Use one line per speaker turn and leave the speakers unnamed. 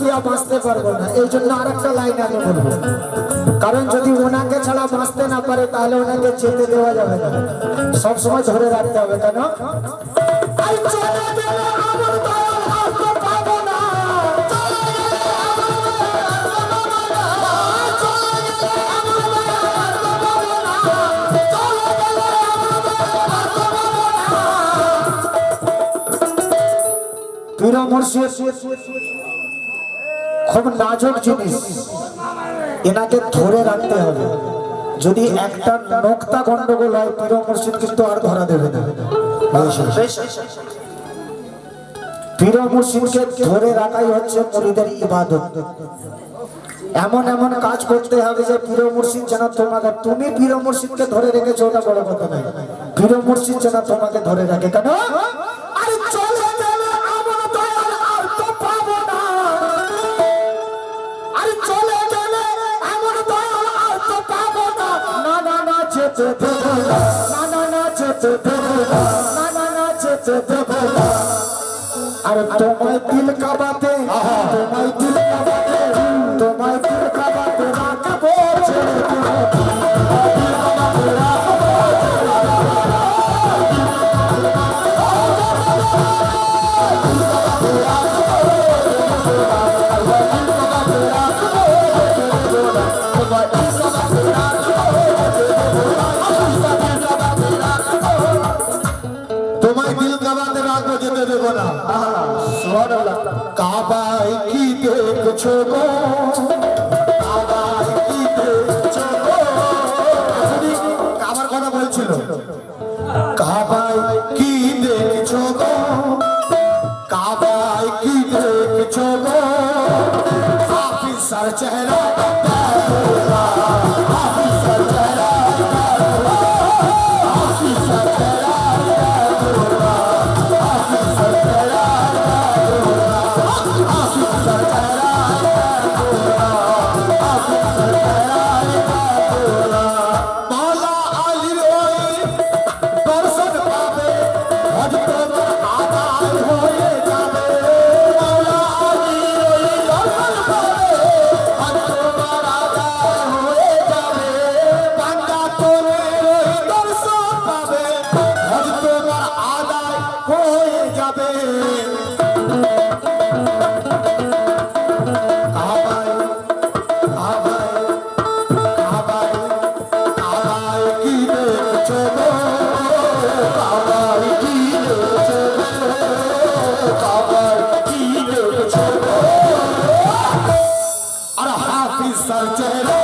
দিয়া বাঁচতে পারবো না। এই জন্য আরেকটা লাইন আমি বলবো, কারণ যদি ওনাকে ছাড়া বাঁচতে না পারে তাহলে ওনাকে যেতে দেওয়া যাবে না, সবসময় ধরে রাখতে হবে। কেন? পীর মুর্শিদ খুব নাজুক জিনিস, এনাকে ধরে রাখতে হবে। যদি একটা নোক্তা গন্ডগোল হয় পীর মুর্শিদ কিন্তু আর ধরা দেবে না। পীর মুর্শিদকে ধরে রাখাই হচ্ছে মুরিদের ইবাদত। এমন এমন কাজ করতে হবে যে পীর মুর্শিদ যেন তোমাকে, তুমি পীর মুর্শিদকে ধরে রেখেছো ওটা বড় কথা নয়, পীর মুর্শিদ যেন তোমাকে ধরে রাখে। কেন? আরে চলে গেলে আমার দয়াল আর তো পাবো না, আরে চলে গেলে আমার দয়াল আর তো পাবো না, না না না যেতে দেবো না, না না না যেতে দেবো না, না না না যেতে দেবো না। আর তোমায় দিল কাবাতে, তোমায় দিল কাবাতে, তোমায় দিল কাবাতে রাখবো ছেড়ে দেবো। তোমায় দিল কাবাতে রাখবো, যেতে দেবো না। কাবায় কি দেখছো গো, কাবায় কি দেখছো গো, কাবার কথা বলছিল। কাবায় কি দেখছো গো, কাবায় কি দেখছো গো, হাফিজার চেহারা হাফিজার চেহারা হাফিজার চেহারা আর হাফিজার চেহারা